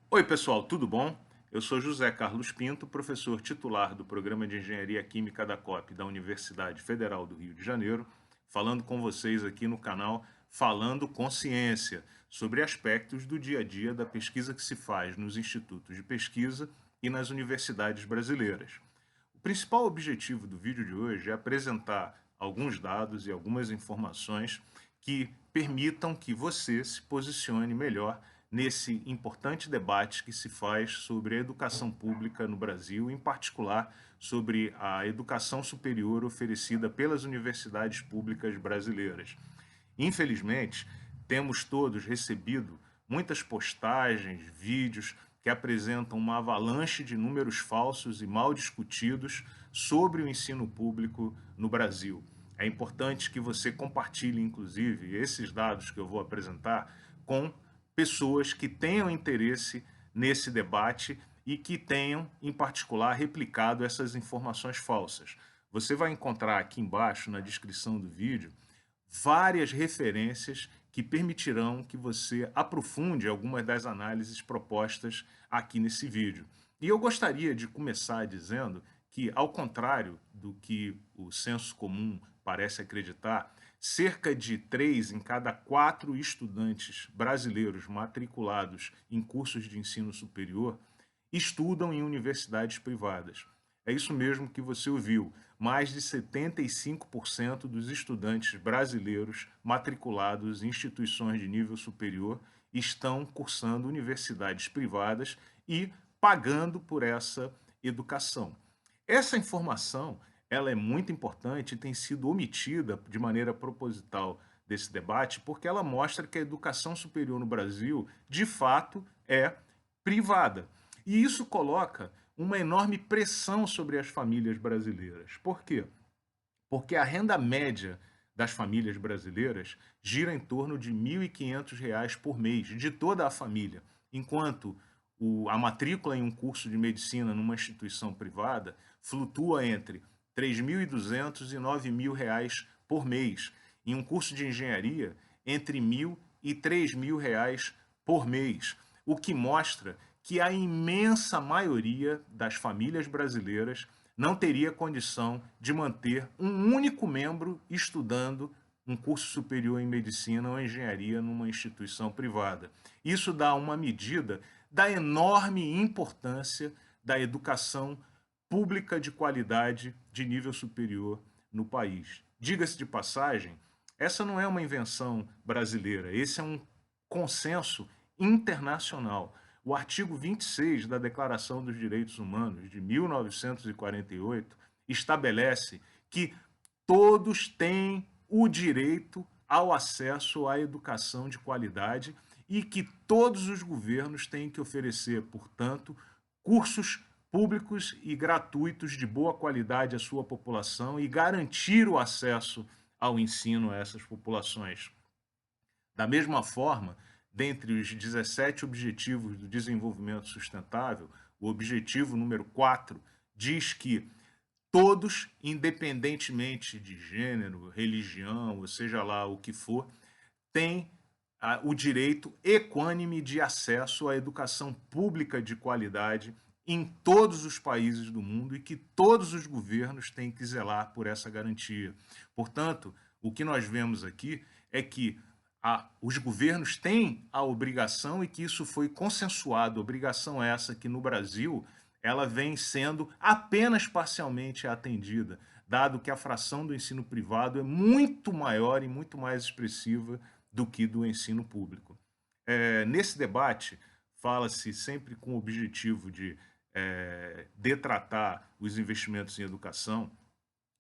Oi, pessoal, tudo bom? Eu sou José Carlos Pinto, professor titular do Programa de Engenharia Química da COP da Universidade Federal do Rio de Janeiro, falando com vocês aqui no canal Falando com Ciência, sobre aspectos do dia a dia da pesquisa que se faz nos institutos de pesquisa e nas universidades brasileiras. O principal objetivo do vídeo de hoje é apresentar alguns dados e algumas informações que permitam que você se posicione melhor nesse importante debate que se faz sobre a educação pública no Brasil, em particular sobre a educação superior oferecida pelas universidades públicas brasileiras. Infelizmente, temos todos recebido muitas postagens, vídeos que apresentam uma avalanche de números falsos e mal discutidos sobre o ensino público no Brasil. É importante que você compartilhe, inclusive, esses dados que eu vou apresentar com pessoas que tenham interesse nesse debate e que tenham, em particular, replicado essas informações falsas. Você vai encontrar aqui embaixo, na descrição do vídeo, várias referências que permitirão que você aprofunde algumas das análises propostas aqui nesse vídeo. E eu gostaria de começar dizendo que, ao contrário do que o senso comum parece acreditar, cerca de 3 em cada 4 estudantes brasileiros matriculados em cursos de ensino superior estudam em universidades privadas. É isso mesmo que você ouviu. Mais de 75% dos estudantes brasileiros matriculados em instituições de nível superior estão cursando universidades privadas e pagando por essa educação. Essa informação, ela é muito importante e tem sido omitida de maneira proposital desse debate, porque ela mostra que a educação superior no Brasil, de fato, é privada. E isso coloca uma enorme pressão sobre as famílias brasileiras. Por quê? Porque a renda média das famílias brasileiras gira em torno de R$ 1.500 por mês, de toda a família, enquanto a matrícula em um curso de medicina numa instituição privada flutua entre R$ 3.200 e R$ 9.000 por mês. Em um curso de engenharia, entre R$ 1.000 e R$ 3.000 por mês, o que mostra que a imensa maioria das famílias brasileiras não teria condição de manter um único membro estudando um curso superior em medicina ou engenharia numa instituição privada. Isso dá uma medida da enorme importância da educação pública de qualidade de nível superior no país. Diga-se de passagem, essa não é uma invenção brasileira, esse é um consenso internacional. O artigo 26 da Declaração dos Direitos Humanos de 1948 estabelece que todos têm o direito ao acesso à educação de qualidade e que todos os governos têm que oferecer, portanto, cursos públicos e gratuitos de boa qualidade à sua população e garantir o acesso ao ensino a essas populações. Da mesma forma, dentre os 17 Objetivos do Desenvolvimento Sustentável, o objetivo número 4 diz que todos, independentemente de gênero, religião, ou seja lá o que for, têm o direito equânime de acesso à educação pública de qualidade em todos os países do mundo e que todos os governos têm que zelar por essa garantia. Portanto, o que nós vemos aqui é que os governos têm a obrigação e que isso foi consensuado, obrigação essa que no Brasil ela vem sendo apenas parcialmente atendida, dado que a fração do ensino privado é muito maior e muito mais expressiva do que do ensino público. Nesse debate, fala-se sempre com o objetivo de detratar os investimentos em educação,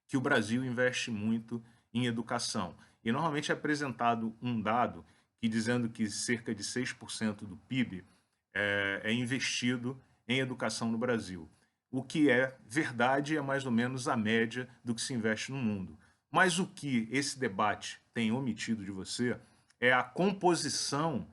que o Brasil investe muito em educação. E normalmente é apresentado um dado que dizendo que cerca de 6% do PIB é investido em educação no Brasil. O que é verdade é mais ou menos a média do que se investe no mundo. Mas o que esse debate tem omitido de você é a composição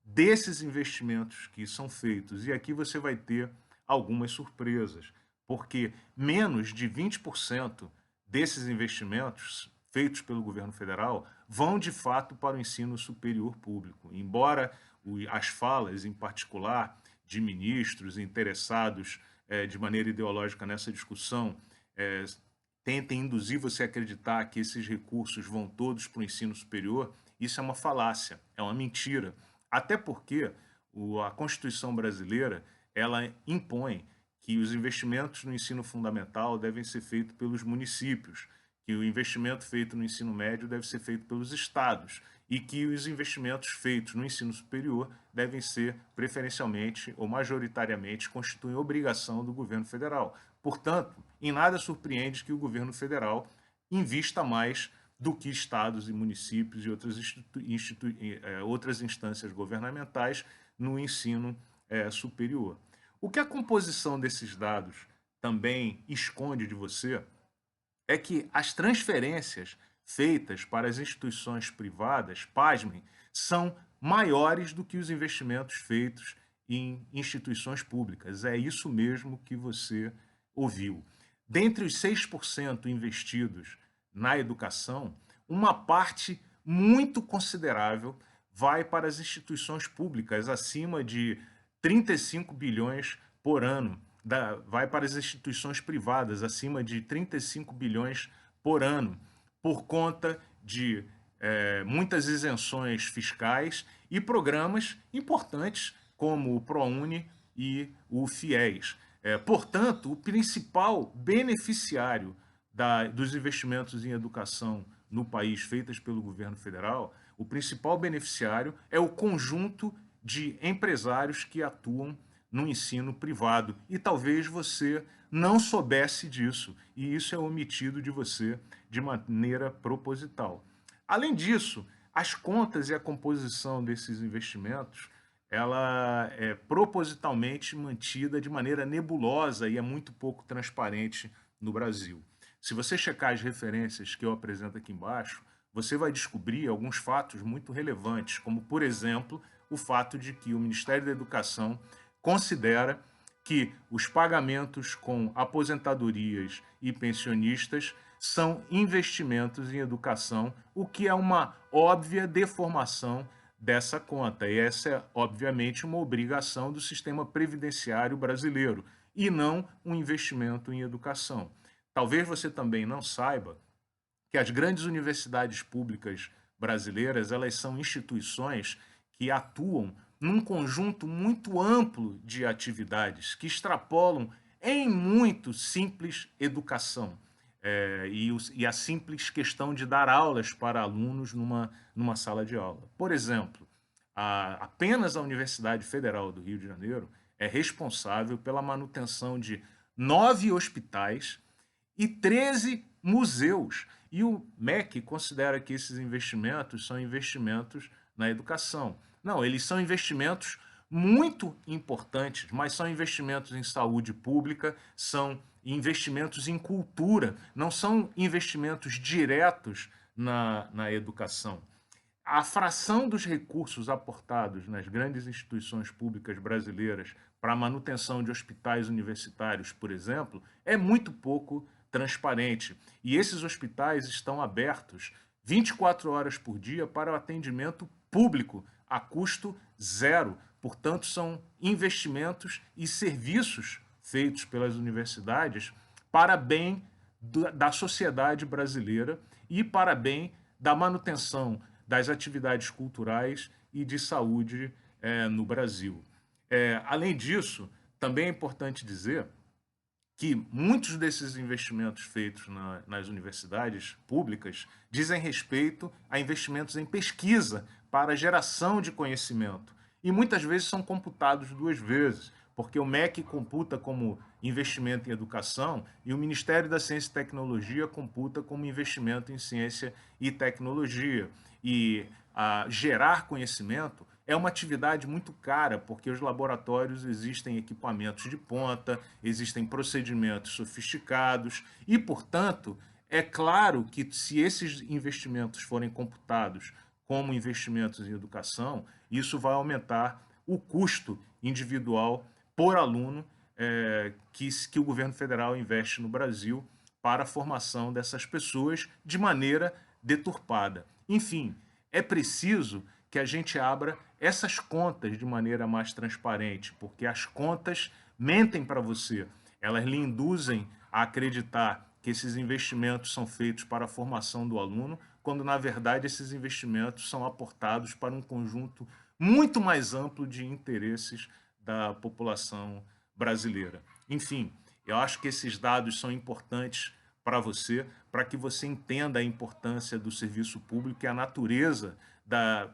desses investimentos que são feitos. E aqui você vai ter algumas surpresas, porque menos de 20% desses investimentos feitos pelo governo federal vão de fato para o ensino superior público. Embora as falas, em particular, de ministros interessados de maneira ideológica nessa discussão tentem induzir você a acreditar que esses recursos vão todos para o ensino superior, isso é uma falácia, é uma mentira. Até porque a Constituição brasileira, ela impõe que os investimentos no ensino fundamental devem ser feitos pelos municípios, que o investimento feito no ensino médio deve ser feito pelos estados e que os investimentos feitos no ensino superior devem ser preferencialmente ou majoritariamente constituem obrigação do governo federal. Portanto, em nada surpreende que o governo federal invista mais do que estados e municípios e outras instâncias governamentais no ensino superior. O que a composição desses dados também esconde de você é que as transferências feitas para as instituições privadas, pasmem, são maiores do que os investimentos feitos em instituições públicas. É isso mesmo que você ouviu. Dentre os 6% investidos na educação, uma parte muito considerável vai para as instituições públicas, acima de 35 bilhões por ano. Vai para as instituições privadas, acima de 35 bilhões por ano, por conta de muitas isenções fiscais e programas importantes como o ProUni e o FIES. Portanto, o principal beneficiário dos investimentos em educação no país feitas pelo governo federal, o principal beneficiário é o conjunto de empresários que atuam no ensino privado. E talvez você não soubesse disso, e isso é omitido de você de maneira proposital. Além disso, as contas e a composição desses investimentos, ela é propositalmente mantida de maneira nebulosa e é muito pouco transparente no Brasil. Se você checar as referências que eu apresento aqui embaixo, você vai descobrir alguns fatos muito relevantes, como, por exemplo, o fato de que o Ministério da Educação considera que os pagamentos com aposentadorias e pensionistas são investimentos em educação, o que é uma óbvia deformação dessa conta. E essa é, obviamente, uma obrigação do sistema previdenciário brasileiro e não um investimento em educação. Talvez você também não saiba que as grandes universidades públicas brasileiras, elas são instituições que atuam num conjunto muito amplo de atividades que extrapolam em muito simples educação e a simples questão de dar aulas para alunos numa sala de aula. Por exemplo, apenas a Universidade Federal do Rio de Janeiro é responsável pela manutenção de 9 hospitais e 13 museus. E o MEC considera que esses investimentos são investimentos na educação. Não, eles são investimentos muito importantes, mas são investimentos em saúde pública, são investimentos em cultura, não são investimentos diretos na educação. A fração dos recursos aportados nas grandes instituições públicas brasileiras para a manutenção de hospitais universitários, por exemplo, é muito pouco transparente. E esses hospitais estão abertos 24 horas por dia para o atendimento público, a custo zero. Portanto, são investimentos e serviços feitos pelas universidades para bem da sociedade brasileira e para bem da manutenção das atividades culturais e de saúde no Brasil. Além disso, também é importante dizer que muitos desses investimentos feitos nas universidades públicas dizem respeito a investimentos em pesquisa para a geração de conhecimento. E muitas vezes são computados duas vezes, porque o MEC computa como investimento em educação e o Ministério da Ciência e Tecnologia computa como investimento em ciência e tecnologia. E gerar conhecimento é uma atividade muito cara, porque os laboratórios existem equipamentos de ponta, existem procedimentos sofisticados e, portanto, é claro que se esses investimentos forem computados como investimentos em educação, isso vai aumentar o custo individual por aluno que o governo federal investe no Brasil para a formação dessas pessoas de maneira deturpada. Enfim, é preciso que a gente abra essas contas de maneira mais transparente, porque as contas mentem para você, elas lhe induzem a acreditar que esses investimentos são feitos para a formação do aluno, quando na verdade esses investimentos são aportados para um conjunto muito mais amplo de interesses da população brasileira. Enfim, eu acho que esses dados são importantes para você, para que você entenda a importância do serviço público e a natureza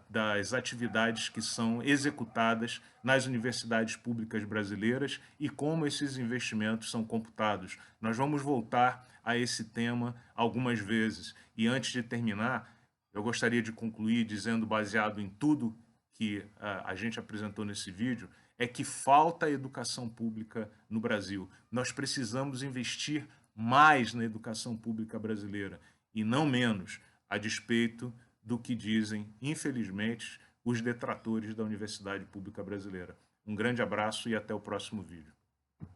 das atividades que são executadas nas universidades públicas brasileiras e como esses investimentos são computados. Nós vamos voltar a esse tema algumas vezes. E antes de terminar, eu gostaria de concluir dizendo, baseado em tudo que a gente apresentou nesse vídeo, é que falta educação pública no Brasil. Nós precisamos investir mais na educação pública brasileira e não menos, a despeito do que dizem, infelizmente, os detratores da Universidade Pública Brasileira. Um grande abraço e até o próximo vídeo.